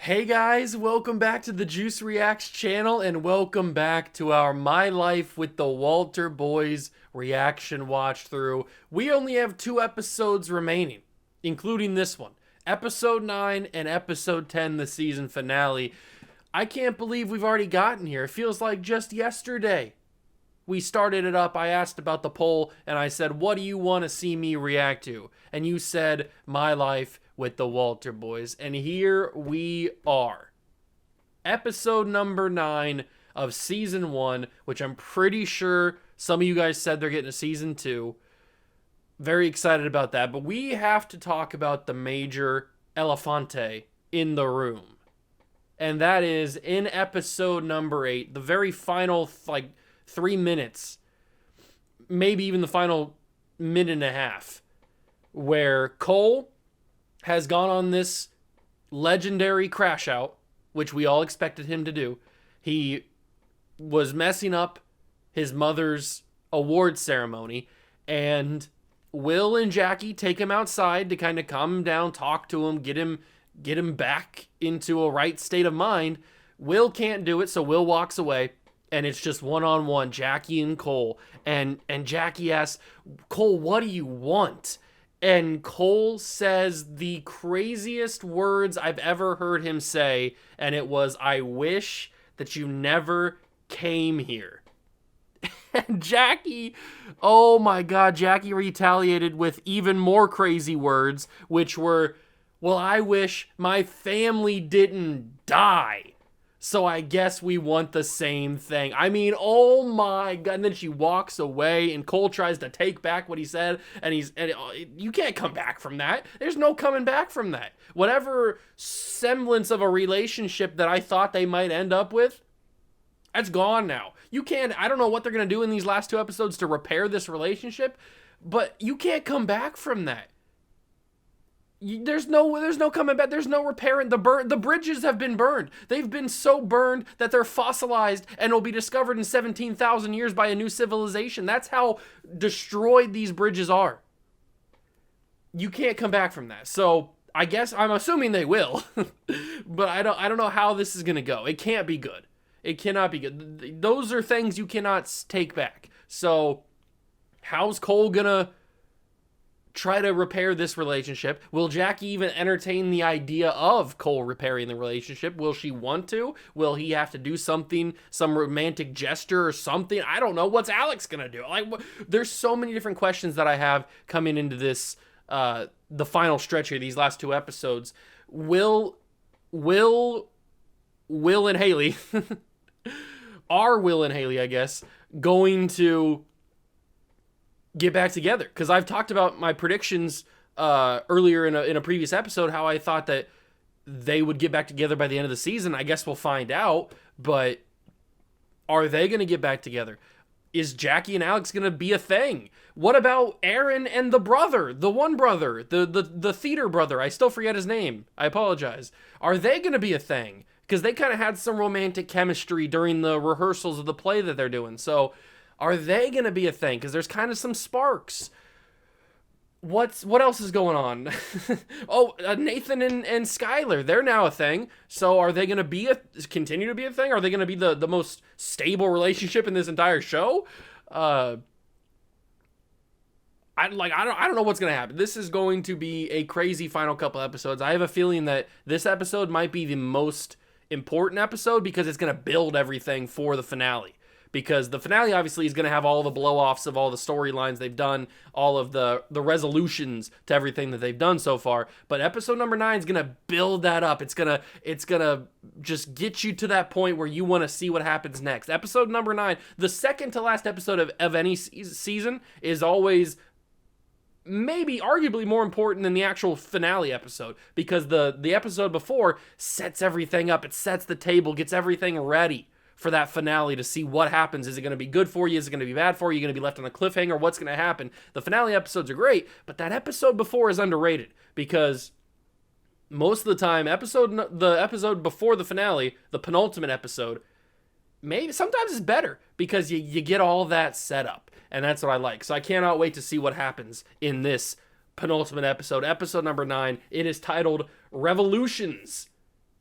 Hey guys, welcome back to the Juice Reacts channel and welcome back to our My Life with the Walter Boys reaction watch through. We only have 2 episodes remaining, including this one. Episode 9 and episode 10, the season finale. I can't believe we've already gotten here. It feels like just yesterday we started it up. I asked about the poll and I said, what do you want to see me react to? And you said, My Life with the Walter Boys. And here we are. Episode number 9 of season 1, which I'm pretty sure some of you guys said they're getting a season 2. Very excited about that. But we have to talk about the major elefante in the room. And that is in episode number 8, the very final, 3 minutes, maybe even the final minute and a half, where Cole has gone on this legendary crash out, which we all expected him to do. He was messing up his mother's award ceremony, and Will and Jackie take him outside to kind of calm him down, talk to him, get him back into a right state of mind. Will can't do it, so Will walks away. And it's just one-on-one, Jackie and Cole. And Jackie asks, Cole, what do you want? And Cole says the craziest words I've ever heard him say. And it was, I wish that you never came here. And Jackie, oh my God, Jackie retaliated with even more crazy words, which were, well, I wish my family didn't die. So I guess we want the same thing. I mean, oh my God. And then she walks away and Cole tries to take back what he said. And you can't come back from that. There's no coming back from that. Whatever semblance of a relationship that I thought they might end up with, that's gone now. You can't, I don't know what they're going to do in these last 2 episodes to repair this relationship, but you can't come back from that. There's no coming back. There's no repairing. The bridges have been burned. They've been so burned that they're fossilized and will be discovered in 17,000 years by a new civilization. That's how destroyed these bridges are. You can't come back from that. So I guess I'm assuming they will, but I don't know how this is gonna go. It can't be good. It cannot be good. Those are things you cannot take back. So how's Cole gonna try to repair this relationship? Will Jackie even entertain the idea of Cole repairing the relationship? Will she want to? Will he have to do something, some romantic gesture or something? I don't know. What's Alex gonna do? There's so many different questions that I have coming into this, the final stretch here, these last 2 episodes. Will and Haley, are Will and Haley, I guess, going to get back together? Because I've talked about my predictions earlier in a previous episode, how I thought that they would get back together by the end of the season. I guess we'll find out, but are they going to get back together? Is Jackie and Alex going to be a thing? What about Aaron and the brother, the one brother, the theater brother? I still forget his name. I apologize. Are they going to be a thing? Because they kind of had some romantic chemistry during the rehearsals of the play that they're doing. So are they going to be a thing? Because there's kind of some sparks. What else is going on? Nathan and Skylar, they're now a thing. So are they going to continue to be a thing? Are they going to be the most stable relationship in this entire show? I don't know what's going to happen. This is going to be a crazy final couple episodes. I have a feeling that this episode might be the most important episode because it's going to build everything for the finale. Because the finale obviously is going to have all the blow-offs of all the storylines they've done, all of the resolutions to everything that they've done so far. But episode number 9 is going to build that up. It's gonna just get you to that point where you want to see what happens next. Episode number 9, the second to last episode of any season, is always maybe arguably more important than the actual finale episode, because the episode before sets everything up. It sets the table, gets everything ready for that finale to see what happens. Is it going to be good for you? Is it going to be bad for you? Are you going to be left on a cliffhanger? What's going to happen? The finale episodes are great, but that episode before is underrated because most of the time, the episode before the finale, the penultimate episode, maybe sometimes it's better because you get all that set up, and that's what I like. So I cannot wait to see what happens in this penultimate episode, episode number 9. It is titled Revolutions.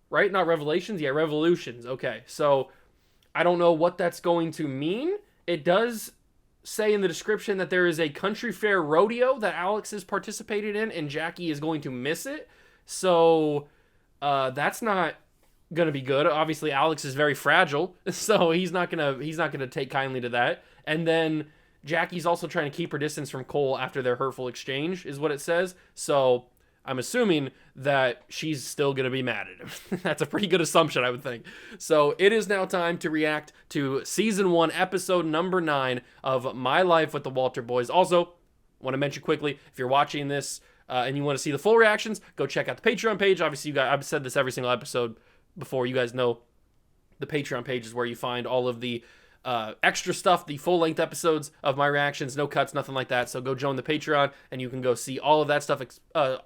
right? Not revelations. Yeah, revolutions. Okay, so I don't know what that's going to mean. It does say in the description that there is a country fair rodeo that Alex is participated in, and Jackie is going to miss it. So that's not gonna be good. Obviously, Alex is very fragile, so he's not gonna take kindly to that. And then Jackie's also trying to keep her distance from Cole after their hurtful exchange, is what it says. So I'm assuming that she's still gonna be mad at him. That's a pretty good assumption, I would think. So it is now time to react to season 1, episode number 9 of My Life with the Walter Boys. Also, want to mention quickly, if you're watching this and you want to see the full reactions, go check out the Patreon page. Obviously, you guys, I've said this every single episode before. You guys know the Patreon page is where you find all of the extra stuff, the full-length episodes of my reactions, no cuts, nothing like that. So go join the Patreon, and you can go see all of that stuff,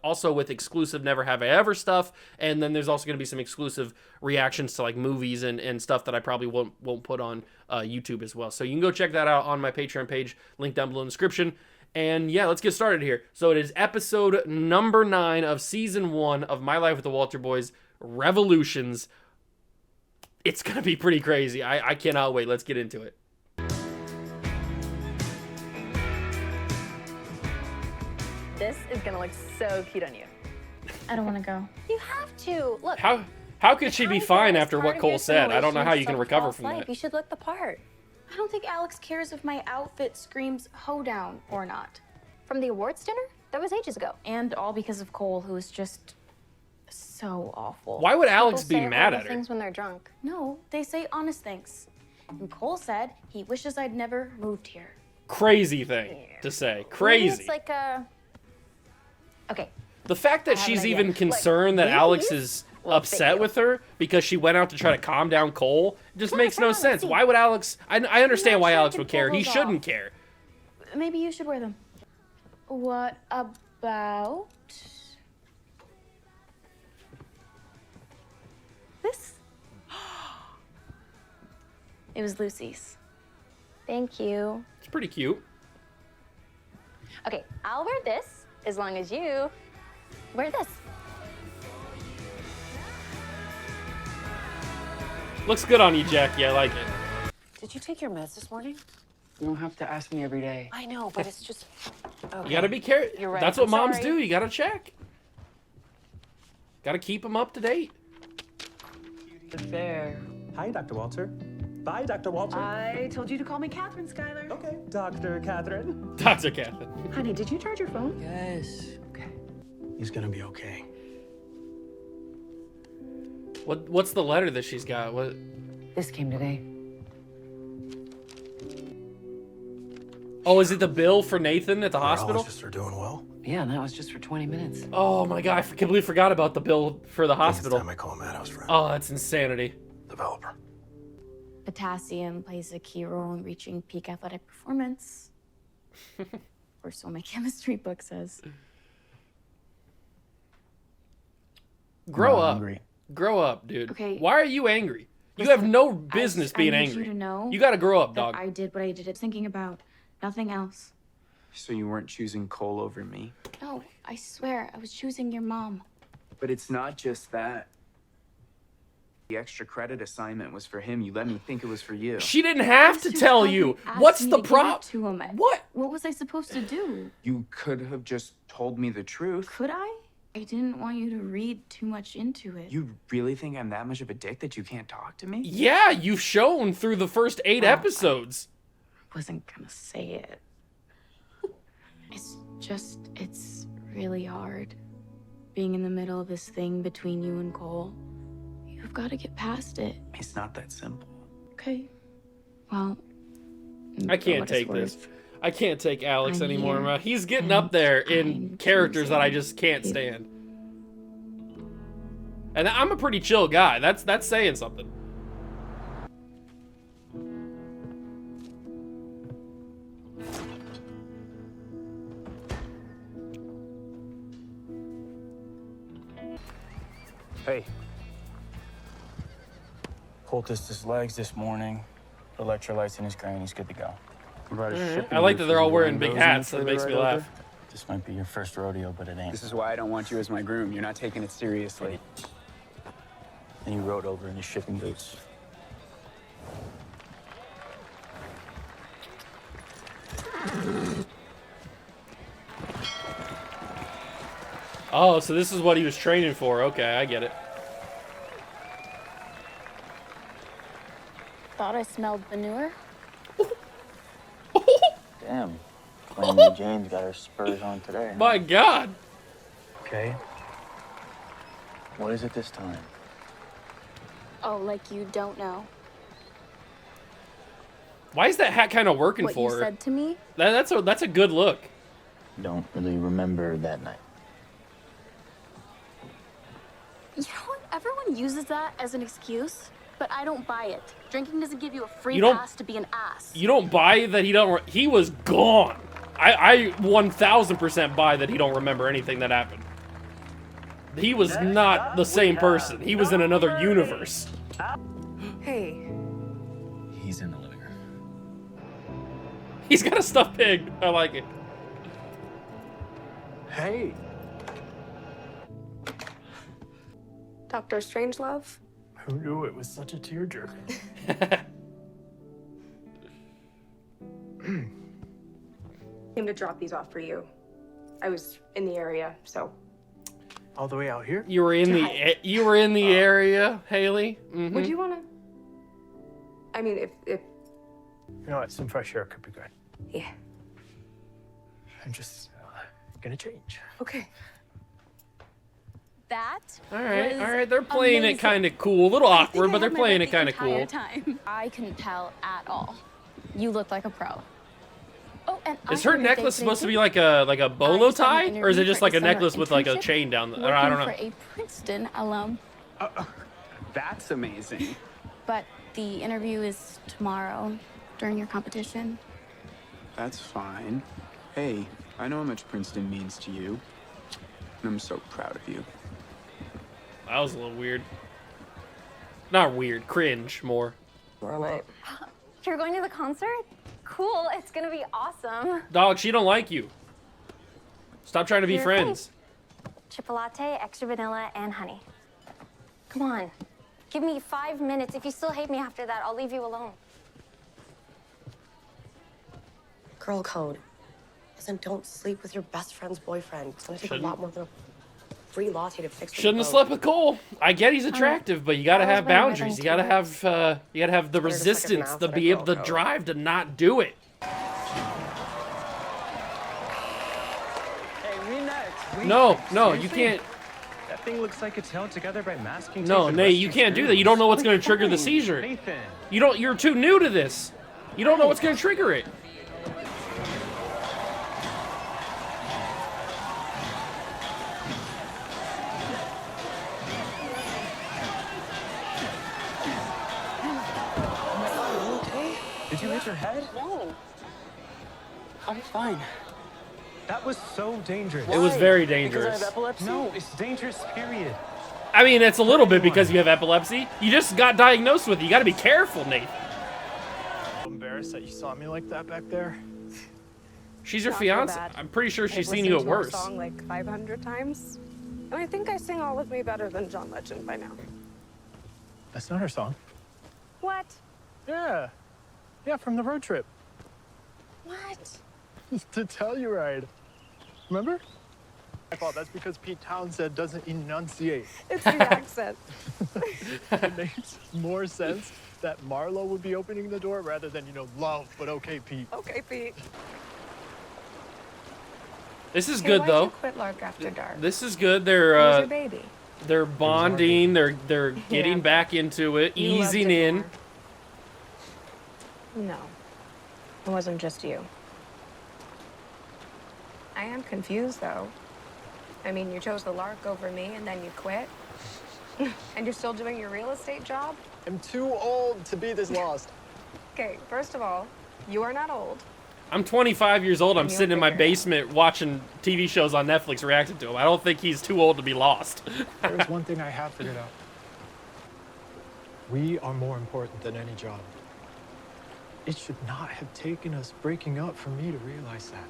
also with exclusive Never Have I Ever stuff. And then there's also going to be some exclusive reactions to like movies and stuff that I probably won't put on YouTube as well. So you can go check that out on my Patreon page, link down below in the description. And yeah, let's get started here. So it is episode number 9 of season 1 of My Life with the Walter Boys, Revolutions. It's going to be pretty crazy. I cannot wait. Let's get into it. This is going to look so cute on you. I don't want to go. You have to. Look. How could she be fine after what Cole said? I don't know how you can recover from that. You should look the part. I don't think Alex cares if my outfit screams hoedown or not. From the awards dinner? That was ages ago. And all because of Cole, who is just so awful. Why would Alex People be say mad horrible at her? things when they're drunk. No, they say honest things. And Cole said he wishes I'd never moved here. Crazy thing to say. Crazy. Maybe it's like a... Okay. The fact that I have she's an idea. even concerned that Like, Alex these is will upset fit you. with her because she went out to try to calm down Cole just makes no Alex, sense. see. Why would Alex... I understand not why sure I Alex can would care. pull He those shouldn't off. care. Maybe you should wear them. What about this? It was Lucy's. Thank you. It's pretty cute. Okay, I'll wear this as long as you wear this. Looks good on you, Jackie. I like it. Did you take your meds this morning? You don't have to ask me every day. I know, but it's just... Okay. You gotta be careful. You're right. That's what I'm moms sorry. do. You gotta check. Gotta keep them up to date. The fair. Hi, Dr. Walter. Bye, Dr. Walter. I told you to call me Catherine, Skylar. Okay, Dr. Catherine. Dr. Catherine. Honey, did you charge your phone? Yes. Okay. He's gonna be okay. What's the letter that she's got? What? This came today. Oh, is it the bill for Nathan at the hospital? Neurologists are doing well. Yeah, and that was just for 20 minutes. Oh my god, I completely forgot about the bill for the I think it's hospital. time I call Madhouse friend. Oh, that's insanity. Developer. Potassium plays a key role in reaching peak athletic performance. Or so my chemistry book says. Grow I'm up. hungry. Grow up, dude. Okay. Why are you angry? You Listen, have no business being I need angry. you to know You gotta grow up, that dog. I did what I did. Thinking about nothing else. So you weren't choosing Cole over me? No, I swear, I was choosing your mom. But it's not just that. The extra credit assignment was for him. You let me think it was for you. She didn't have to tell you. What's the prop? To him. What? What was I supposed to do? You could have just told me the truth. Could I? I didn't want you to read too much into it. You really think I'm that much of a dick that you can't talk to me? Yeah, you've shown through the first 8 episodes. Wasn't gonna say it. It's really hard being in the middle of this thing between you and Cole. You've got to get past it. It's not that simple. Okay. Well, I for can't what it's take this. worth, I can't take Alex I'm anymore, here, man. He's getting and up there in I'm characters that I choosing just can't you. stand. And I'm a pretty chill guy. That's saying something. Hey. Poulticed his legs this morning. Electrolytes in his grain. He's good to go. What about a shipping I like route that for they're all the wearing big windows and hats. That further makes me right laugh. over? This might be your first rodeo, but it ain't. This is why I don't want you as my groom. You're not taking it seriously. and he rode over in his shipping boots. Oh, so this is what he was training for. Okay, I get it. Thought I smelled manure. Damn. Calamity Jane's got her spurs on today. My God. Okay. What is it this time? Oh, like you don't know Why is that hat kind of working what for you her? said to me? That's a good look. Don't really remember that night. You know what? Everyone uses that as an excuse, but I don't buy it. Drinking doesn't give you a free You don't- pass to be an ass. You don't buy that he don't. He was gone. I 1000% buy that he don't remember anything that happened. He was not the same person. He was in another universe. Hey, He's in the living room. He's got a stuffed pig. I like it. Hey. Dr. Strangelove? Who knew it was such a tearjerker? Came to drop these off for you. I was in the area, so. All the way out here? You were in the area, Haley. Mhm. Would you want to? I mean, if You know what? Some fresh air could be good. yeah. I'm just gonna change. Okay. That All right, was all right. They're playing amazing. it kind of cool, a little I think awkward, I but they're had my playing breath it kind of the entire cool. time. I couldn't tell at all. You looked like a pro. Oh, and Is I her had a date necklace supposed to today, be like a bolo I just had an tie, or is it interview just for like a summer necklace with like a internship, chain down? I working don't know. for a Princeton alum, That's amazing. but the interview is tomorrow during your competition. That's fine. Hey, I know how much Princeton means to you. And I'm so proud of you. That was a little weird. Not weird, cringe more. Tomorrow night. You're going to the concert? Cool, it's gonna be awesome. Dog, she don't like you. Stop trying to be You're friends. Chip latte, extra vanilla, and honey. Come on. Give me 5 minutes. If you still hate me after that, I'll leave you alone. Girl code. Isn't don't sleep with your best friend's boyfriend. It's gonna take Shouldn't. a lot more than a free latte to fix. Shouldn't have slept with Cole. I get he's attractive, but you gotta that was have my rhythm boundaries. You too. gotta have the Better just like a resistance mouth to and a be able to girl code. drive to not do it. Hey, we next. No, you can't. That thing looks like it's held together by masking tape No, and Nate, you rusty can't do that. screws. You don't know what's gonna trigger the seizure. Nathan. You're too new to this. You don't know what's gonna trigger it. Did you hit your head? No. I'm fine. That was so dangerous. It was very Because I dangerous. have epilepsy? No, it's dangerous, period. I mean, it's a little bit because you have epilepsy. You just got diagnosed with it. You gotta be careful, Nate. Embarrassed that you saw me like that back there. She's your Not so fiance. bad. I'm pretty sure she's I've seen you at listened to our worse. song like 500 times. And I think I sing All of Me better than John Legend by now. That's not her song. What? Yeah. Yeah, from the road trip. What? To Telluride. Remember? I thought that's because Pete Townsend doesn't enunciate. It's the accent. It makes more sense that Marlo would be opening the door rather than, love, but okay, Pete. Okay, Pete. This is Hey, good why'd you though. quit Lark after dark? This is good. Who's your They're baby? they're bonding. They're getting Yeah. back into it, You loved easing it in. more. No, it wasn't just you. I am confused though. I mean, you chose the Lark over me and then you quit. And you're still doing your real estate job? I'm too old to be this lost. Okay, first of all, you are not old. I'm 25 years old. I'm You'll sitting in my figure it out. basement watching TV shows on Netflix, reacting to them. I don't think he's too old to be lost. There's one thing I have figured out. We are more important than any job. It should not have taken us breaking up for me to realize that.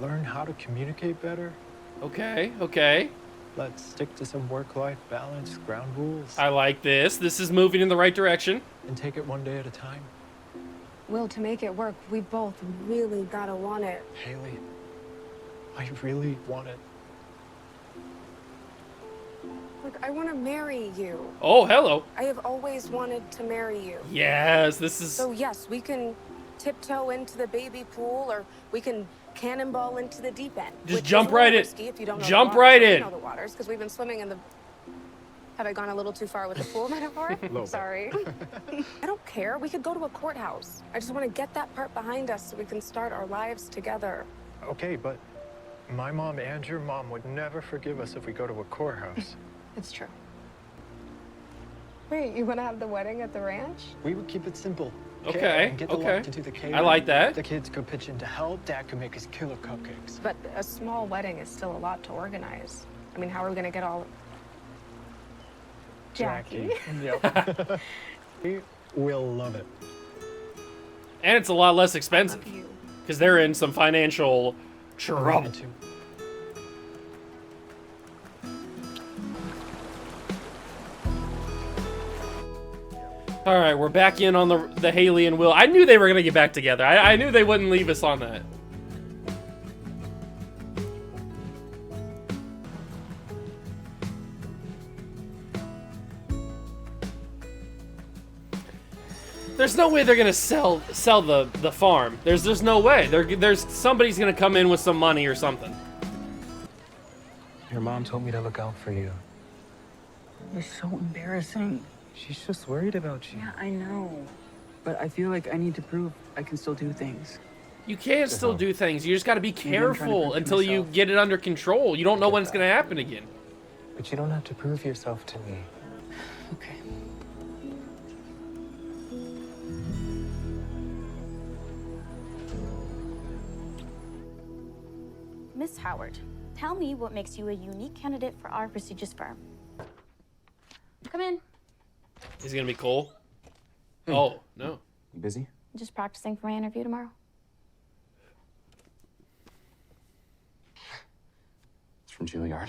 Learn how to communicate better. Okay, okay. Let's stick to some work-life balance, ground rules, I like this. This is moving in the right direction. and take it one day at a time. Will, to make it work, we both really gotta want it. Haley, I really want it. Look, I want to marry you. Oh, hello. I have always wanted to marry you. Yes, this is... So yes, we can tiptoe into the baby pool, or we can cannonball into the deep end. Just which is jump a little right in. risky if you don't know Jump the waters, right but we in. know the waters because we've been swimming in the. Have I gone a little too far with the pool metaphor? Little bit. Sorry. I don't care. We could go to a courthouse. I just want to get that part behind us so we can start our lives together. Okay, but my mom and your mom would never forgive us if we go to a courthouse. It's true. Wait, you want to have the wedding at the ranch? We would keep it simple. Okay, And get the okay. lot to do the catering. I like that. The kids could pitch in to help. Dad could make us killer cupcakes. But a small wedding is still a lot to organize. I mean, how are we going to get all... Jackie. Yep. We will love it. And it's a lot less expensive. Love you. Because they're in some financial trouble. Me too. All right, we're back in on the Haley and Will. I knew they were going to get back together. I knew they wouldn't leave us on that. There's no way they're gonna sell the farm. There's no way. There's somebody's gonna come in with some money or something. Your mom told me to look out for you. You're so embarrassing. She's just worried about you. Yeah, I know. But I feel like I need to prove I can still do things. You can still do things. You just gotta be I'm trying to prove careful to until you myself. get it under control. You don't know when it's gonna happen again. But you don't have to prove yourself to me. Okay. Miss Howard, tell me what makes you a unique candidate for our prestigious firm. Come in. Is it gonna be Cole? Oh no. You busy? Just practicing for my interview tomorrow. It's from Juilliard.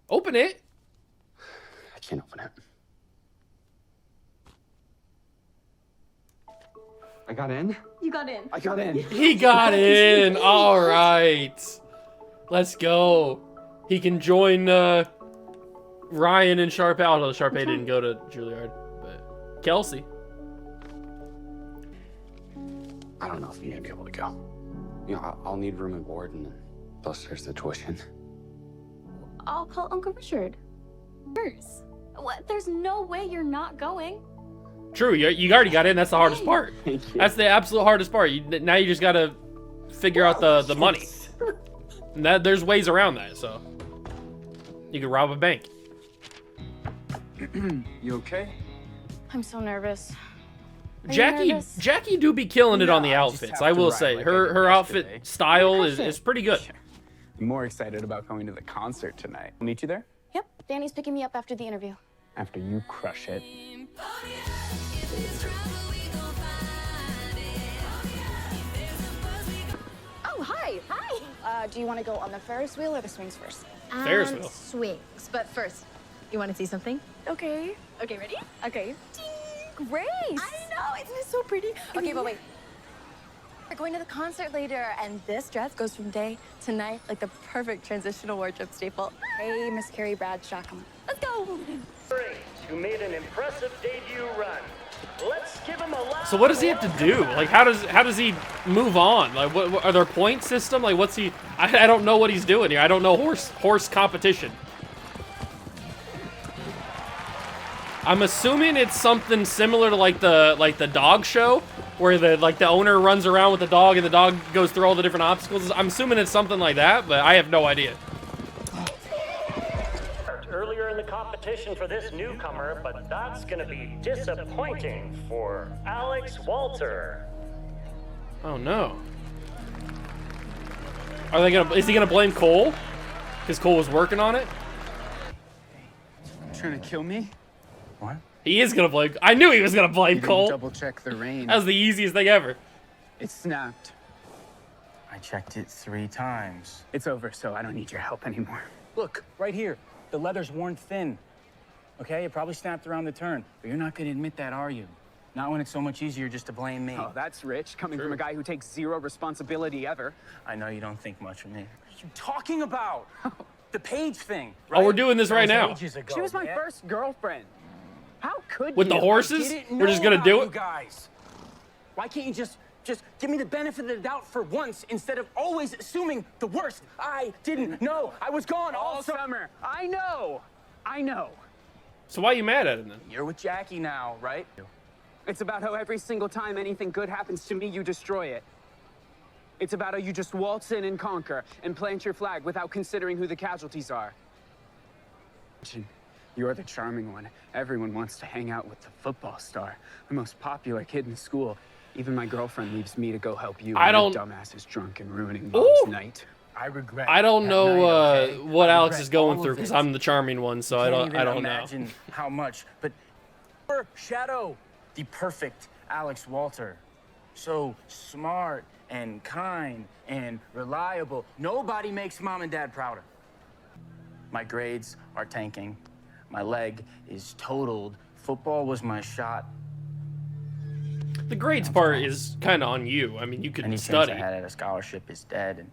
Open it. I can't open it. I got in? You got in. I got in. He got in. All right. Let's go. He can join Ryan and Sharpay. Although Sharpay didn't go to Juilliard, but Kelsey. I don't know if I'm gonna be able to go. You know, I'll need room and board, and plus there's the tuition. I'll call Uncle Richard. First. What? There's no way you're not going. True. You already got in. That's the hardest part. Thank you. That's the absolute hardest part. Now you just gotta figure out the money. And there's ways around that. So you can rob a bank. You okay? I'm so nervous. Are you Jackie nervous? Jackie do be killing it on the No, I just outfits. have I to will ride say like I her did outfit yesterday. style is pretty good. I'm more excited about going to the concert tonight. I'll meet you there Yep. Danny's picking me up after the interview. after you crush it. Oh, hi. Hi. Do you want to go on the Ferris wheel or the swings first? Ferris wheel. Swings. But first, you want to see something? Okay. Okay, ready? Okay. Grace! I know. Isn't it so pretty? Okay, but wait. We're going to the concert later, and this dress goes from day to night like the perfect transitional wardrobe staple. Hey, Miss Carrie Bradshaw, come on. Let's go! Great, who made an impressive debut run. Let's give him a loud So what does he have to do? Like how does he move on? Like what are there point system? Like what's he? I don't know what he's doing here. I don't know horse competition. I'm assuming it's something similar to like the dog show where the owner runs around with the dog and the dog goes through all the different obstacles. I'm assuming it's something like that, but I have no idea. earlier in the competition for this newcomer, but that's gonna be disappointing for Alex Walter. Oh no. Is he gonna blame Cole? Because Cole was working on it? Trying to kill me? What? He is gonna blame. I knew he was gonna blame You didn't Cole. double check the rein. That was the easiest thing ever. It snapped. I I checked it 3 times. It's over, so I don't need your help anymore. Look, right here. The leather's worn thin. Okay, it probably snapped around the turn. But you're not gonna admit that, are you? Not when it's so much easier just to blame me. Oh, that's rich, coming from a guy who takes zero responsibility ever. I know you don't think much of me. What are you talking about? The Paige thing, Oh, we're doing this right now. Ages ago, She was my first girlfriend. How could With you? the horses? We're just gonna do it? You guys. Why can't you just give me the benefit of the doubt for once instead of always assuming the worst? I didn't know. I was gone all summer. I know. So why are you mad at him then? You're with Jackie now, right? It's about how every single time anything good happens to me, you destroy it. It's about how you just waltz in and conquer and plant your flag without considering who the casualties are. You're the charming one. Everyone wants to hang out with the football star, the most popular kid in school. Even my girlfriend leaves me to go help you. I don't- Your dumbass is drunk and ruining Mom's night. I regret. I don't that know night, okay? what I Alex regret is going all through of because it. I'm the charming one, so I Can't don't even know. imagine how much, but Shadow, the perfect Alex Walter. So smart and kind and reliable. Nobody makes mom and dad prouder. My grades are tanking. My leg is totaled. Football was my shot. The grades part is kind of on you. I mean, you could Any study. chance I had at a scholarship is dead. And,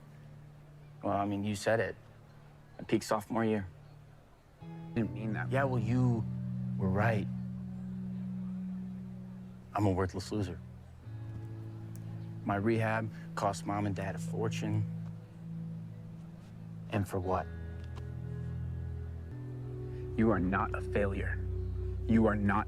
well, I mean, you said it. I peaked sophomore year. Didn't mean that. Yeah, well, you were right. I'm a worthless loser. My rehab cost mom and dad a fortune. And for what? You are not a failure. You are not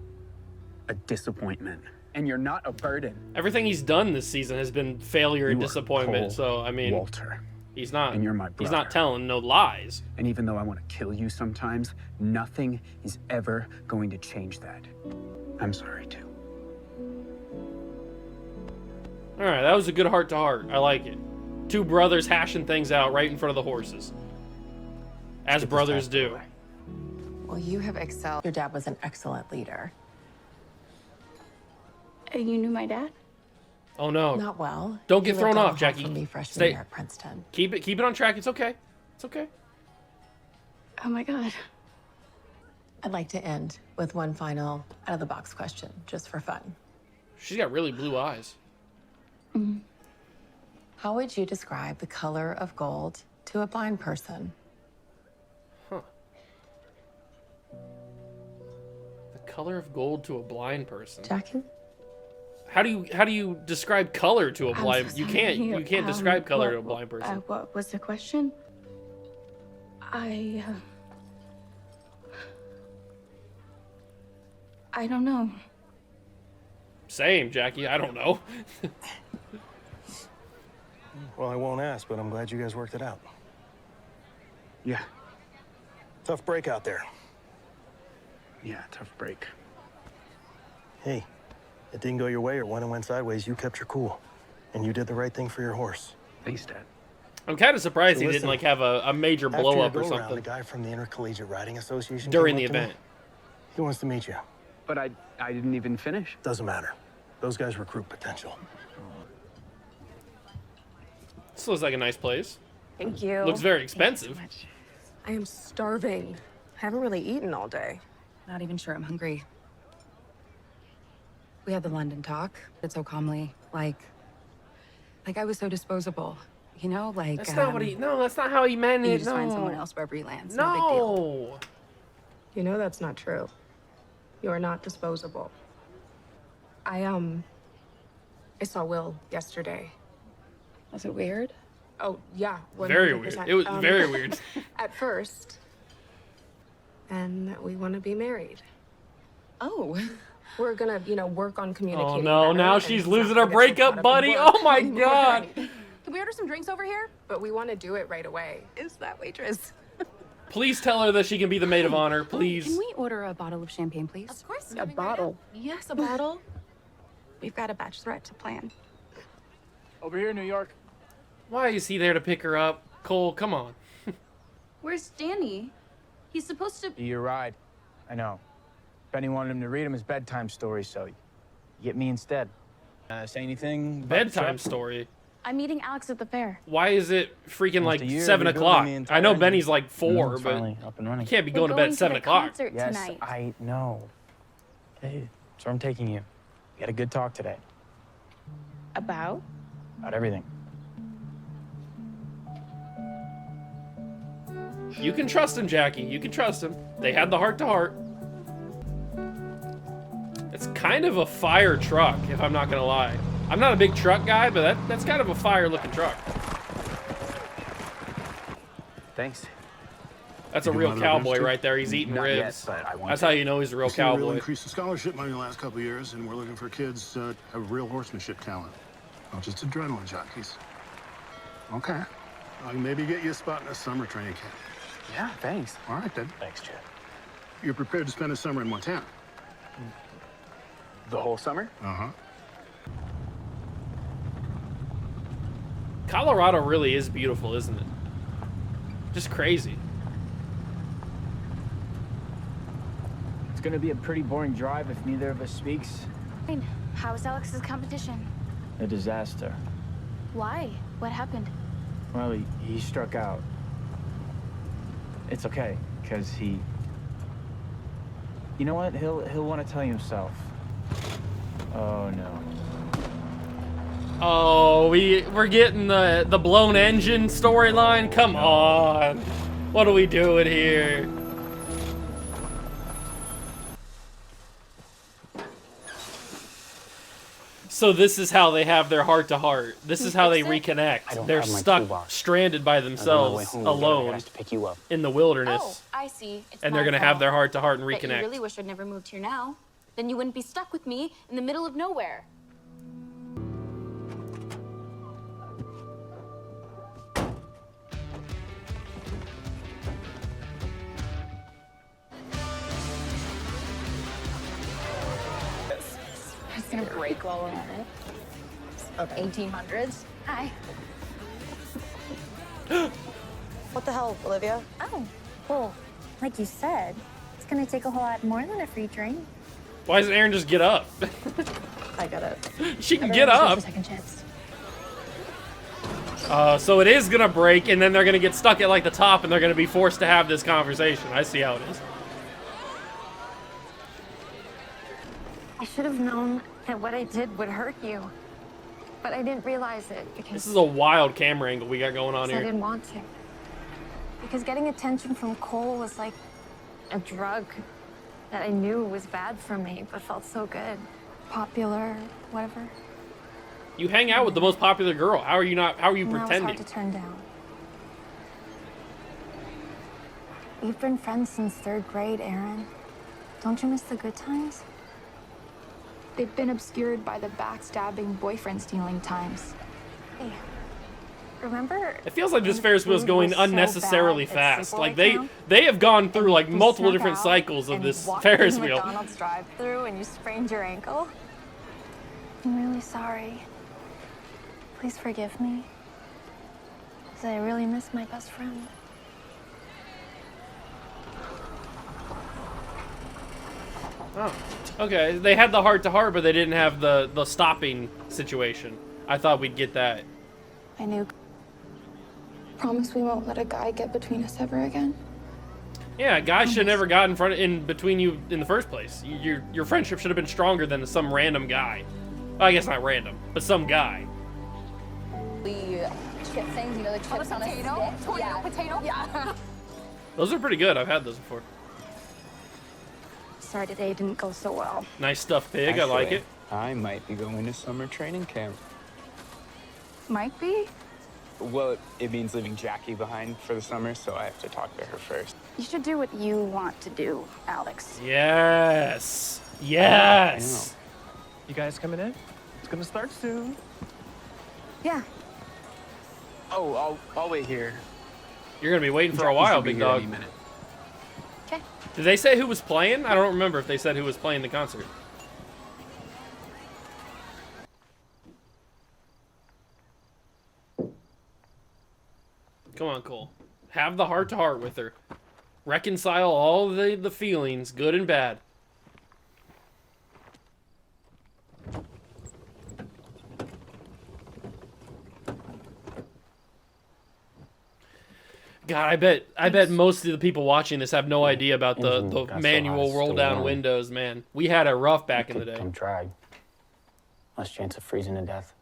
a disappointment. And you're not a burden. Everything he's done this season has been failure and You are disappointment. Cole So I mean, Walter. he's not. And you're my He's brother. not telling no lies. And even though I want to kill you sometimes, nothing is ever going to change that. I'm sorry, too. All right, that was a good heart to heart. I like it. Two brothers hashing things out right in front of the horses, as brothers do. Well, you have excelled. Your dad was an excellent leader. You knew my dad? Oh no! Not well. Don't get He thrown lived on off, the hall Jackie. from me freshman Stay. year at Princeton. Keep it on track. It's okay. It's okay. Oh my God. I'd like to end with one final out-of-the-box question, just for fun. She's got really blue eyes. How would you describe the color of gold to a blind person? Huh. The color of gold to a blind person. Jackie? How do you describe color to a blind? You can't describe color to a blind person. What was the question? I don't know. Same, Jackie. I don't know. Well, I won't ask, but I'm glad you guys worked it out. Yeah. Tough break out there. Yeah, tough break. Hey, it didn't go your way or when it went sideways, you kept your cool. And you did the right thing for your horse. Thanks, Dad. I'm kind of surprised So he listen, didn't like have a major After blow your up or go-around, something the guy from the Intercollegiate Riding Association during came the up to me. event. He wants to meet you. But I didn't even finish. Doesn't matter. Those guys recruit potential. This looks like a nice place. Thank you. Looks very expensive. I am starving. I haven't really eaten all day. Not even sure I'm hungry. We had the London talk, but so calmly, like I was so disposable, you know, like. That's not what he. No, that's not how he meant You it. just No. find someone else wherever he lands. No big deal. No. You know that's not true. You are not disposable. I saw Will yesterday. Was it weird? Oh, yeah. 100%. Very weird. It was very weird. At first. And that we want to be married. Oh. We're gonna, work on communicating. Oh no! better, Now and she's he's losing not her gonna get so breakup, caught up in buddy. work. Oh my God! Can we order some drinks over here? But we want to do it right away. Is that waitress? Please tell her that she can be the maid of honor, Can please. we order a bottle of champagne, please? Of course. A bottle. Yes, a bottle. We've got a bachelorette to plan. Over here, New York. Why is he there to pick her up? Cole, come on. Where's Danny? He's supposed to. Be your ride. I know. Benny wanted him to read him his bedtime story, so you get me instead. Say anything? about the Bedtime trip? story. I'm meeting Alex at the fair. Why is it freaking like After years, 7 you're building o'clock? the entire I know engine. Benny's like 4, It's but finally up and running. you can't be We're going to bed at to 7 the o'clock. concert Yes, tonight. I know. Hey, that's where I'm taking you. We had a good talk today About? about everything. You can trust him, Jackie. You can trust him. They had the heart-to-heart. It's kind of a fire truck, if I'm not gonna lie. I'm not a big truck guy, but that's kind of a fire-looking truck. Thanks. That's a real cowboy right there. He's eating Not yet, ribs. but I want That's to. how you know he's a real We've seen a real cowboy. increase in scholarship money the last couple of years, and we're looking for kids to have real horsemanship talent, not just adrenaline jockeys. Okay. I can maybe get you a spot in a summer training camp. Yeah, thanks. All right, then. Thanks, Chad. You're prepared to spend a summer in Montana? The whole summer? Uh-huh. Colorado really is beautiful, isn't it? Just crazy. It's gonna be a pretty boring drive if neither of us speaks. Fine. How was Alex's competition? A disaster. Why? What happened? Well, he struck out. It's okay, because he... You know what? He'll want to tell you himself. Oh, no. Oh, we're getting the blown engine storyline? Come on. What are we doing here? So this is how they have their heart-to-heart. This is how they reconnect. They're stuck, stranded by themselves, alone, in the wilderness. Oh, I see. It's And they're my gonna have fault. their heart-to-heart and Bet reconnect. you really wish I'd never moved here now. Then you wouldn't be stuck with me in the middle of nowhere. It's gonna break while we're on it. Of 1800s. Hi. What the hell, Olivia? Oh, well, like you said, it's gonna take a whole lot more than a free drink. Why doesn't Aaron just get up? I get it. She can get up. Second chance. So it is gonna break, and then they're gonna get stuck at like the top, and they're gonna be forced to have this conversation. I see how it is. I should have known that what I did would hurt you, but I didn't realize it because This is a wild camera angle we got going on I here. didn't want to. Because getting attention from Cole was like a drug that I knew was bad for me, but felt so good. Popular, whatever. You hang out with the most popular girl. How are you not? How are you And that was pretending? hard to turn down. We've been friends since 3rd grade, Aaron. Don't you miss the good times? They've been obscured by the backstabbing, boyfriend-stealing times. Hey, remember? It feels like this when Ferris wheel's food going was so unnecessarily bad at fast. sleepaway Like camp? they have gone through like You multiple snuck different out cycles of and this walked Ferris in the wheel. McDonald's drive-thru and you sprained your ankle. I'm really sorry. Please forgive me. 'Cause I really miss my best friend. Oh, okay. They had the heart-to-heart, but they didn't have the stopping situation. I thought we'd get that. I knew. Promise we won't let a guy get between us ever again. Yeah, guys should have never got in between you in the first place. Your friendship should have been stronger than some random guy. Well, I guess not random, but some guy. The chip things, you know, the chips on a potato? Tomato, potato? Yeah. Those are pretty good. I've had those before. Sorry today didn't go so well. Nice stuffed pig. I like it. I might be going to summer training camp. Might be. Well, it means leaving Jackie behind for the summer, so I have to talk to her first. You should do what you want to do, Alex. Yes. Yes. You guys coming in? It's gonna start soon. Yeah. Oh, I'll wait here. You're gonna be waiting for a Jackie while, should be big here dog. any minute. Okay. Did they say who was playing? I don't remember if they said who was playing the concert. Come on, Cole. Have the heart-to-heart with her. Reconcile all the feelings, good and bad. God, I bet most of the people watching this have no idea about the got so manual hot, roll still down warm. windows, man. We had it rough back in the day. Come drag. Less chance of freezing to death.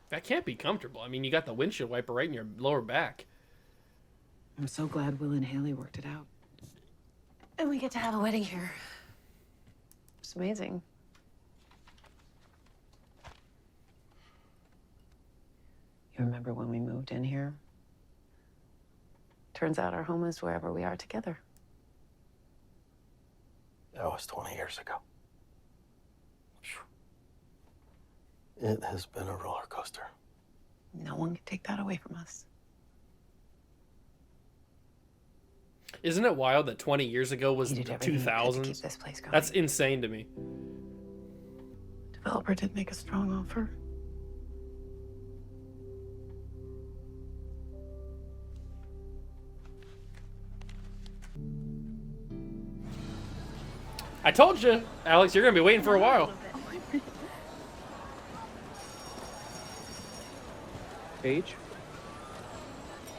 That can't be comfortable. I mean, you got the windshield wiper right in your lower back. I'm so glad Will and Haley worked it out. And we get to have a wedding here. It's amazing. You remember when we moved in here? Turns out our home is wherever we are together. That was 20 years ago. It has been a roller coaster. No one can take that away from us. Isn't it wild that 20 years ago was the 2000s? Keep this place going. That's insane to me. Developer did make a strong offer. I told you, Alex, you're going to be waiting for a while. Paige?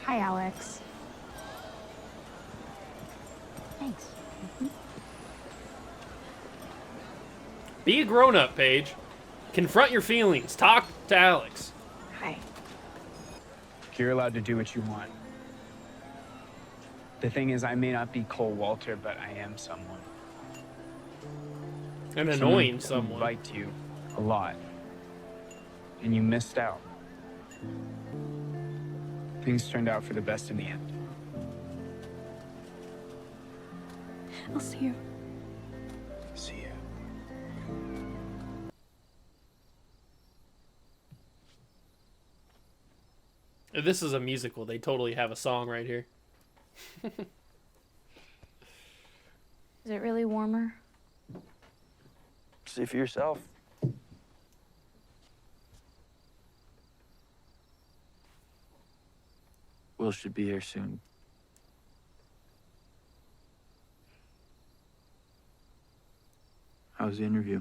Hi, Alex. Thanks. Be a grown-up, Paige. Confront your feelings. Talk to Alex. Hi. You're allowed to do what you want. The thing is, I may not be Cole Walter, but I am someone. An annoying someone. Who liked you a lot. And you missed out. Things turned out for the best in the end. I'll see you. See you. If this is a musical, they totally have a song right here. Is it really warmer? See for yourself. Will should be here soon. How was the interview?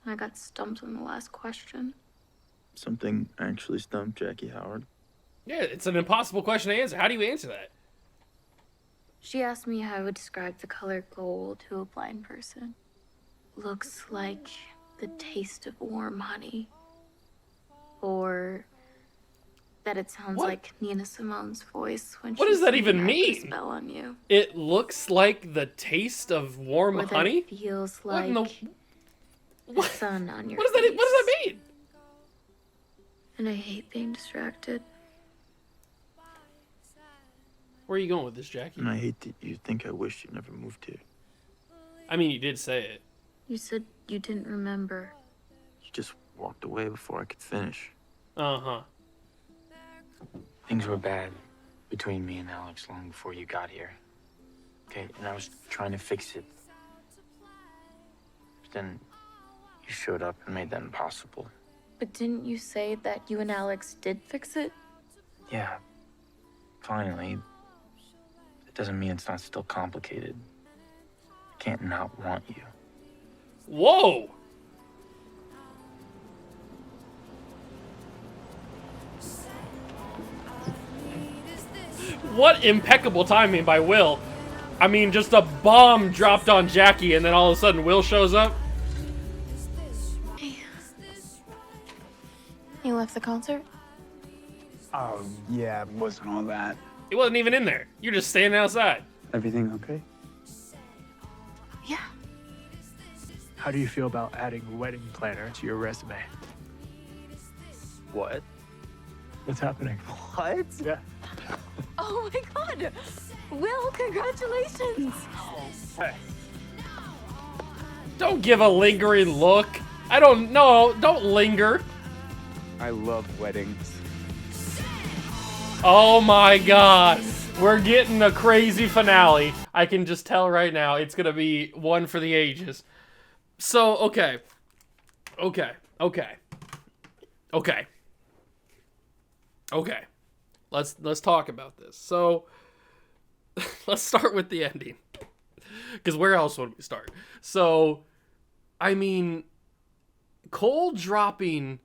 I got stumped on the last question. Something actually stumped Jackie Howard. Yeah, it's an impossible question to answer. How do you answer that? She asked me how I would describe the color gold to a blind person. Looks like the taste of warm honey. Or that it sounds What? like Nina Simone's voice when What she's does that singing even out the mean? spell on you. It looks like the taste of warm Or that honey? it feels What like in the sun on your What does face. that mean? And I hate being distracted. Where are you going with this, Jackie? And I hate that you think I wish you never moved here. I mean, you did say it. You said you didn't remember. You just walked away before I could finish. Uh-huh. Things were bad between me and Alex long before you got here. Okay, and I was trying to fix it. But then you showed up and made that impossible. But didn't you say that you and Alex did fix it? Yeah, finally. It doesn't mean it's not still complicated. I can't not want you. Whoa! What impeccable timing by Will. I mean, just a bomb dropped on Jackie, and then all of a sudden Will shows up. You left the concert? Oh, yeah, it wasn't all that. He wasn't even in there. You're just standing outside. Everything okay? Yeah. How do you feel about adding wedding planner to your resume? What? What's happening? What? Yeah. Oh my god! Will, congratulations! Hey. Don't give a lingering look. I don't know. Don't linger. I love weddings. Oh my god. We're getting a crazy finale. I can just tell right now it's going to be one for the ages. So, okay. Let's talk about this. So, let's start with the ending. Because where else would we start? So, I mean, Cole dropping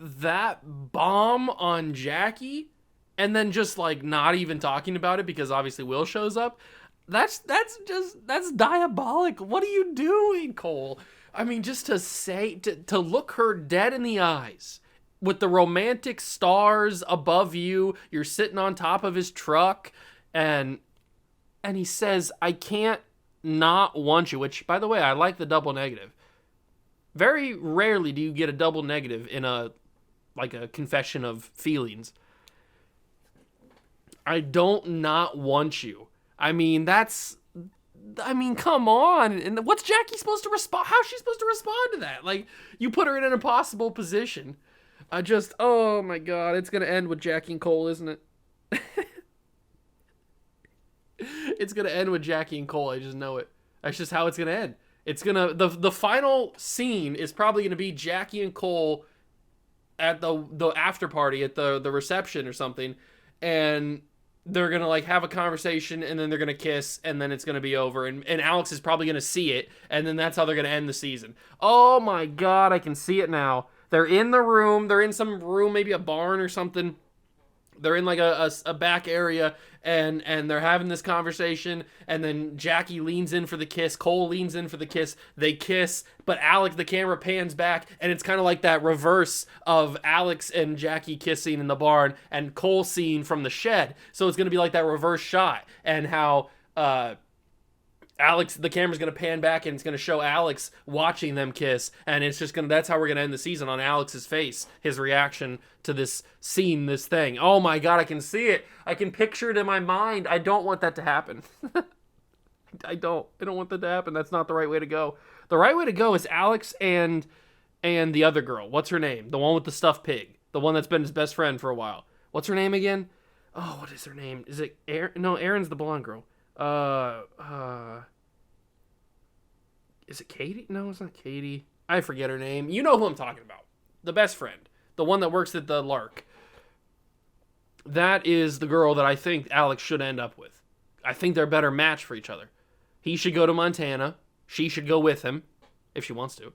that bomb on Jackie and then just like not even talking about it because obviously Will shows up. That's diabolic. What are you doing, Cole? I mean, just to look her dead in the eyes with the romantic stars above you, you're sitting on top of his truck and he says, "I can't not want you," which by the way, I like the double negative. Very rarely do you get a double negative in a confession of feelings. I don't not want you. I mean, come on. And what's Jackie supposed to respond? How's she supposed to respond to that? Like, you put her in an impossible position. Oh my God, it's going to end with Jackie and Cole, isn't it? It's going to end with Jackie and Cole. I just know it. That's just how it's going to end. It's going to, the final scene is probably going to be Jackie and Cole at the after party at the reception or something. And they're going to like have a conversation and then they're going to kiss and then it's going to be over. And Alex is probably going to see it. And then that's how they're going to end the season. Oh my God, I can see it now. They're in the room. They're in some room, maybe a barn or something. They're in like a back area and they're having this conversation and then Jackie leans in for the kiss. Cole leans in for the kiss. They kiss, but Alex, the camera pans back and it's kind of like that reverse of Alex and Jackie kissing in the barn and Cole seeing from the shed. So it's going to be like that reverse shot and how Alex, the camera's going to pan back and it's going to show Alex watching them kiss. And it's just going to, that's how we're going to end the season, on Alex's face, his reaction to this scene, this thing. Oh my God, I can see it. I can picture it in my mind. I don't want that to happen. I don't want that to happen. That's not the right way to go. The right way to go is Alex and the other girl. What's her name? The one with the stuffed pig. The one that's been his best friend for a while. What's her name again? Oh, what is her name? Is it Erin? No, Erin's the blonde girl. Is it Katie? No, it's not Katie. I forget her name. You know who I'm talking about. The best friend. The one that works at the Lark. That is the girl that I think Alex should end up with. I think they're a better match for each other. He should go to Montana. She should go with him, if she wants to.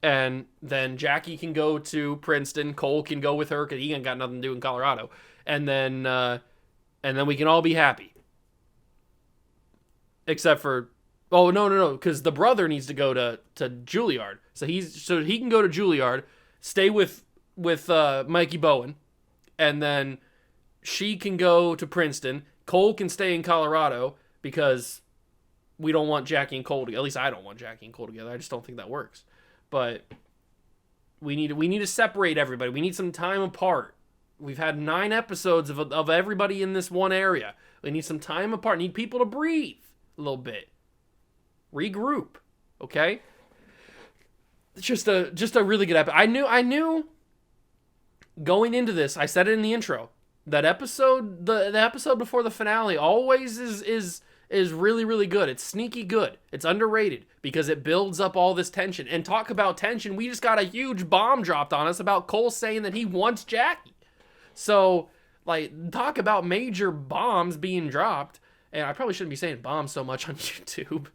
And then Jackie can go to Princeton. Cole can go with her because he ain't got nothing to do in Colorado. And then we can all be happy. Except for, oh no, because the brother needs to go to Juilliard. So he can go to Juilliard, stay with Mikey Bowen, and then she can go to Princeton. Cole can stay in Colorado because we don't want Jackie and Cole together. At least I don't want Jackie and Cole together. I just don't think that works. But we need to separate everybody. We need some time apart. We've had 9 episodes of everybody in this one area. We need some time apart. Need people to breathe a little bit. Regroup. Okay? It's just a really good episode. I knew going into this, I said it in the intro, that episode, the episode before the finale always is really, really good. It's sneaky good. It's underrated because it builds up all this tension. And talk about tension, we just got a huge bomb dropped on us about Cole saying that he wants Jackie. So, like, talk about major bombs being dropped. And I probably shouldn't be saying bombs so much on YouTube.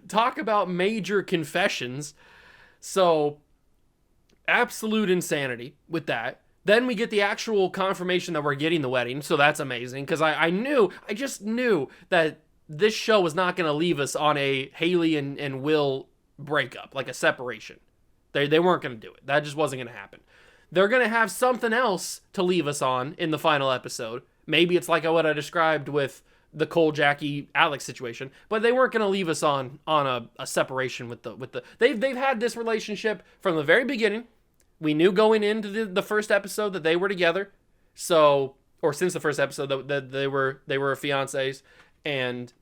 Talk about major confessions. So, absolute insanity with that. Then we get the actual confirmation that we're getting the wedding, so that's amazing. Because I just knew that this show was not going to leave us on a Haley and Will breakup, like a separation. They weren't going to do it. That just wasn't going to happen. They're going to have something else to leave us on in the final episode. Maybe it's like what I described with the Cole, Jackie, Alex situation, but they weren't going to leave us on a separation with the. They've had this relationship from the very beginning. We knew going into the first episode that they were together. So, or since the first episode that they were fiancés. And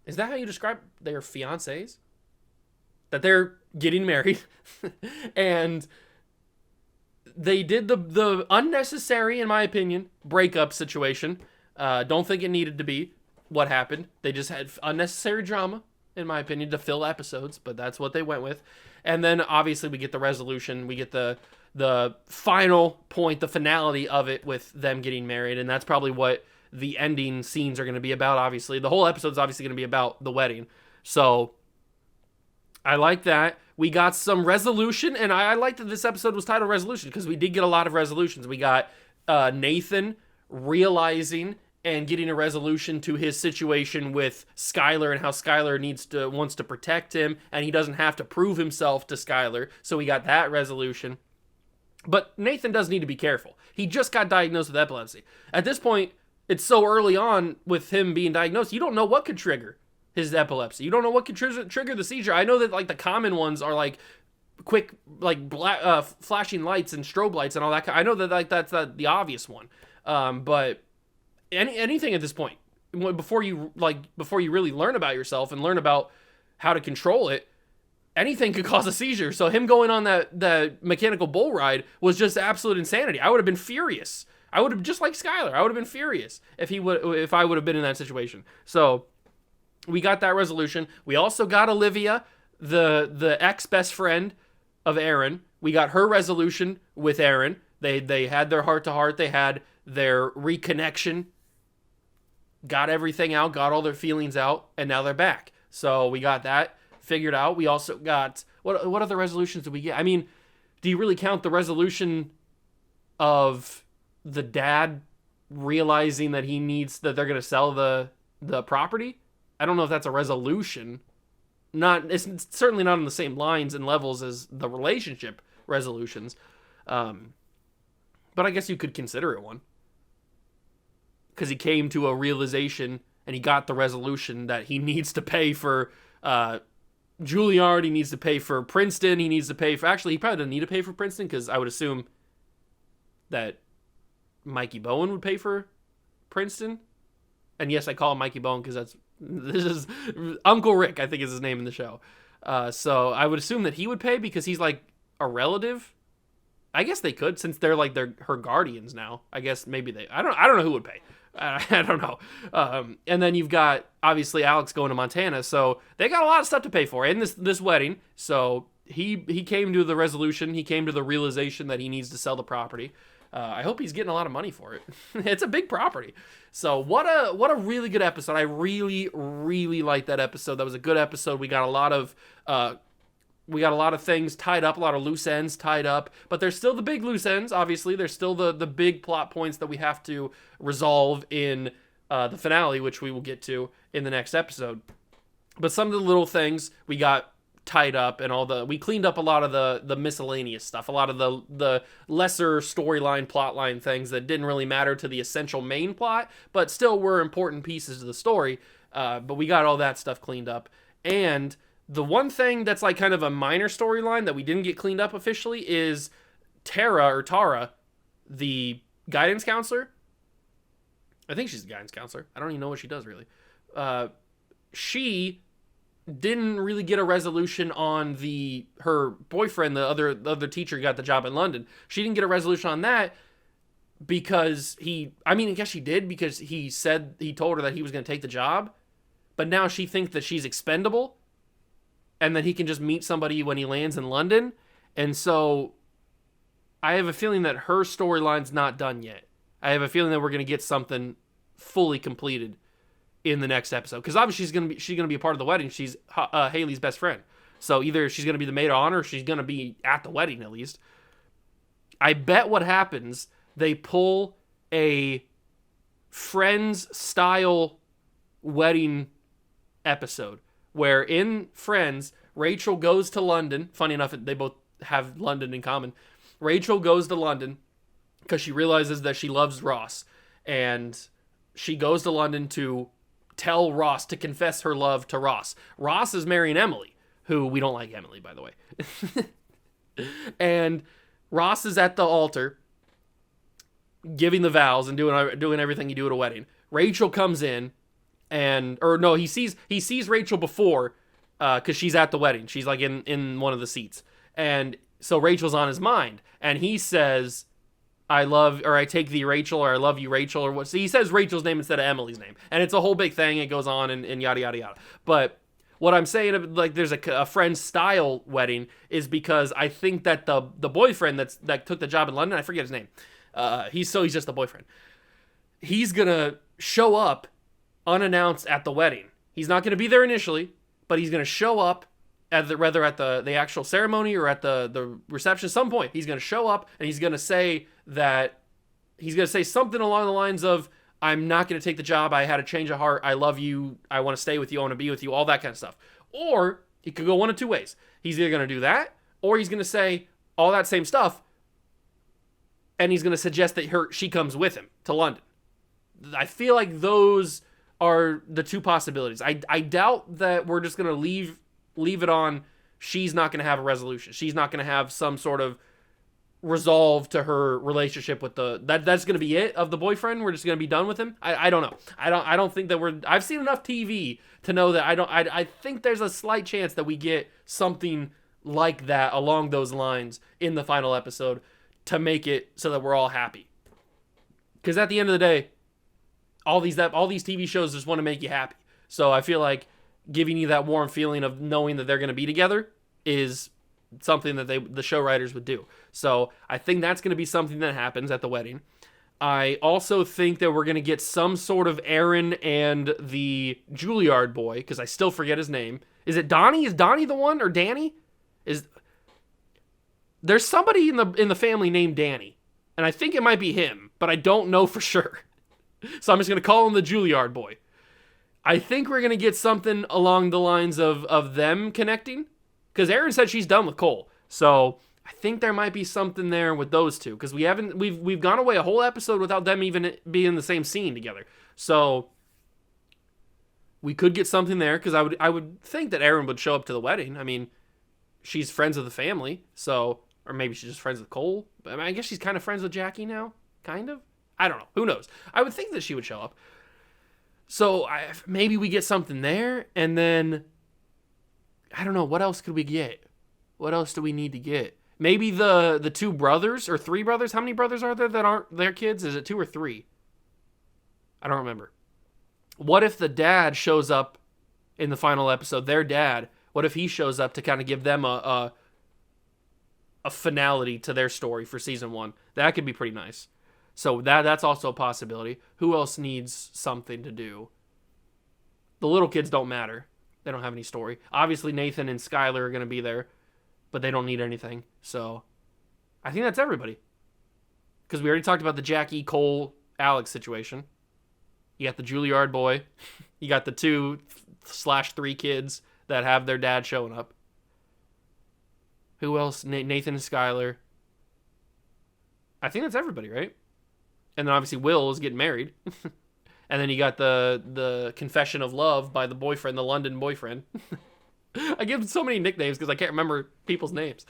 is that how you describe their fiancés? That they're getting married. And they did the unnecessary, in my opinion, breakup situation. Don't think it needed to be what happened. They just had unnecessary drama, in my opinion, to fill episodes, but that's what they went with. And then obviously we get the resolution, we get the final point, the finality of it with them getting married, and that's probably what the ending scenes are going to be about. Obviously, the whole episode's obviously going to be about the wedding. So I like that. We got some resolution, and I like that this episode was titled Resolution because we did get a lot of resolutions. We got Nathan realizing and getting a resolution to his situation with Skylar and how Skylar wants to protect him, and he doesn't have to prove himself to Skylar. So we got that resolution. But Nathan does need to be careful. He just got diagnosed with epilepsy. At this point, it's so early on with him being diagnosed, you don't know what could trigger his epilepsy. You don't know what could trigger the seizure. I know that like the common ones are like quick, like flashing lights and strobe lights and all that. I know that like that's the obvious one. But anything at this point, before you really learn about yourself and learn about how to control it, anything could cause a seizure. So him going on that mechanical bull ride was just absolute insanity. I would have been furious. I would have, just like Skylar, I would have been furious if I would have been in that situation. So we got that resolution. We also got Olivia, the ex-best friend of Aaron. We got her resolution with Aaron. They had their heart-to-heart. They had their reconnection. Got everything out, got all their feelings out, and now they're back. So we got that figured out. We also got... What other resolutions did we get? I mean, do you really count the resolution of the dad realizing that that they're going to sell the property? I don't know if that's a resolution. It's certainly not on the same lines and levels as the relationship resolutions. But I guess you could consider it one. Because he came to a realization and he got the resolution that he needs to pay for Juilliard, he needs to pay for Princeton, he needs to pay for... Actually, he probably doesn't need to pay for Princeton because I would assume that Mikey Bowen would pay for Princeton. And yes, I call him Mikey Bowen because this is Uncle Rick, I think is his name in the show. So I would assume that he would pay because he's like a relative. I guess they could, since they're her guardians now. I guess maybe they... I don't know who would pay. I don't know. And then you've got, obviously, Alex going to Montana, so they got a lot of stuff to pay for in this wedding. So he came to the resolution. He came to the realization that he needs to sell the property. I hope he's getting a lot of money for it. It's a big property. So what a really good episode. I really, really liked that episode. That was a good episode. We got a lot of things tied up, a lot of loose ends tied up, but there's still the big loose ends, obviously. There's still the big plot points that we have to resolve in the finale, which we will get to in the next episode. But some of the little things we got tied up, and we cleaned up a lot of the miscellaneous stuff, a lot of the lesser storyline, plotline things that didn't really matter to the essential main plot, but still were important pieces of the story. But we got all that stuff cleaned up. And the one thing that's like kind of a minor storyline that we didn't get cleaned up officially is Tara, the guidance counselor. I think she's the guidance counselor. I don't even know what she does really. She didn't really get a resolution on her boyfriend, the other teacher who got the job in London. She didn't get a resolution on that because I guess she did, because he told her that he was going to take the job, but now she thinks that she's expendable and that he can just meet somebody when he lands in London. And so I have a feeling that her storyline's not done yet. I have a feeling that we're going to get something fully completed in the next episode, because obviously she's gonna be a part of the wedding. She's Haley's best friend, so either she's gonna be the maid of honor, or she's gonna be at the wedding at least. I bet what happens, they pull a Friends style wedding episode where in Friends Rachel goes to London. Funny enough, they both have London in common. Rachel goes to London because she realizes that she loves Ross, and she goes to London to tell Ross, to confess her love to Ross. Ross is marrying Emily, who we don't like Emily, by the way. And Ross is at the altar giving the vows and doing everything you do at a wedding. Rachel comes in he sees Rachel before because she's at the wedding. She's like in one of the seats. And so Rachel's on his mind, and he says, I take thee, Rachel, or I love you, Rachel, or what. So he says Rachel's name instead of Emily's name. And it's a whole big thing. It goes on and yada, yada, yada. But what I'm saying, like, there's a Friends style wedding is because I think that the boyfriend that took the job in London, I forget his name. He's just the boyfriend. He's gonna show up unannounced at the wedding. He's not going to be there initially, but he's going to show up at the actual ceremony or at the reception at some point. He's going to show up and he's going to say something along the lines of, I'm not going to take the job. I had a change of heart. I love you. I want to stay with you. I want to be with you. All that kind of stuff. Or he could go one of two ways. He's either going to do that, or he's going to say all that same stuff, and he's going to suggest that she comes with him to London. I feel like those are the two possibilities. I doubt that we're just going to leave it on she's not going to have a resolution. She's not going to have some sort of resolve to her relationship with that's going to be it of the boyfriend. We're just going to be done with him. I don't know. I don't think that I've seen enough TV to know that I think there's a slight chance that we get something like that along those lines in the final episode to make it so that we're all happy. Because at the end of the day, all these TV shows just want to make you happy. So I feel like giving you that warm feeling of knowing that they're going to be together is something that the show writers would do. So I think that's going to be something that happens at the wedding. I also think that we're going to get some sort of Aaron and the Juilliard boy, because I still forget his name. Is it Donnie? Is Donnie the one, or Danny? There's somebody in the family named Danny, and I think it might be him, but I don't know for sure. So I'm just going to call him the Juilliard boy. I think we're going to get something along the lines of them connecting, because Erin said she's done with Cole. So I think there might be something there with those two, because we've gone away a whole episode without them even being in the same scene together. So we could get something there, because I would think that Erin would show up to the wedding. I mean, she's friends with the family, so, or maybe she's just friends with Cole. I mean, I guess she's kind of friends with Jackie now, kind of. I don't know. Who knows? I would think that she would show up. So maybe we get something there, and then I don't know, what else could we get? What else do we need to get? Maybe the two brothers or three brothers. How many brothers are there that aren't their kids? Is it 2 or 3? I don't remember. What if the dad shows up in the final episode? Their dad. What if he shows up to kind of give them a finality to their story for season 1? That could be pretty nice. So that's also a possibility. Who else needs something to do? The little kids don't matter. They don't have any story. Obviously, Nathan and Skylar are going to be there, but they don't need anything. So I think that's everybody. Because we already talked about the Jackie, Cole, Alex situation. You got the Juilliard boy. You got the 2/3 kids that have their dad showing up. Who else? Nathan and Skylar. I think that's everybody, right? And then obviously Will is getting married. And then you got the confession of love by the boyfriend, the London boyfriend. I give so many nicknames because I can't remember people's names.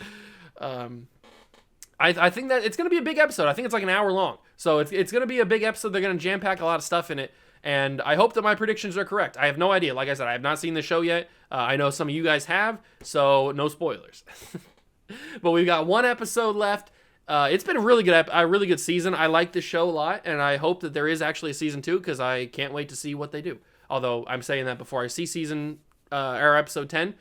I think that it's going to be a big episode. I think it's like an hour long. So it's going to be a big episode. They're going to jam-pack a lot of stuff in it. And I hope that my predictions are correct. I have no idea. Like I said, I have not seen the show yet. I know some of you guys have, so no spoilers. But we've got one episode left. It's been a really good season. I like this show a lot, and I hope that there is actually a season 2 because I can't wait to see what they do. Although I'm saying that before I see or episode 10,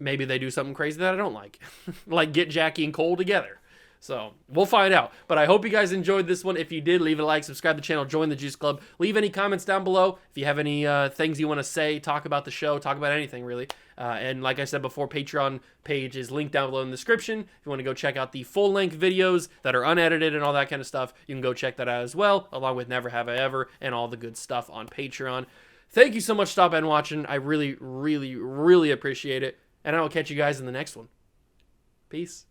maybe they do something crazy that I don't like, like get Jackie and Cole together. So we'll find out. But I hope you guys enjoyed this one. If you did, leave a like, subscribe to the channel, join the Juice Club. Leave any comments down below. If you have any things you want to say, talk about the show, talk about anything really. And like I said before, Patreon page is linked down below in the description. If you want to go check out the full-length videos that are unedited and all that kind of stuff, you can go check that out as well, along with Never Have I Ever and all the good stuff on Patreon. Thank you so much for stopping and watching. I really, really, really appreciate it. And I will catch you guys in the next one. Peace.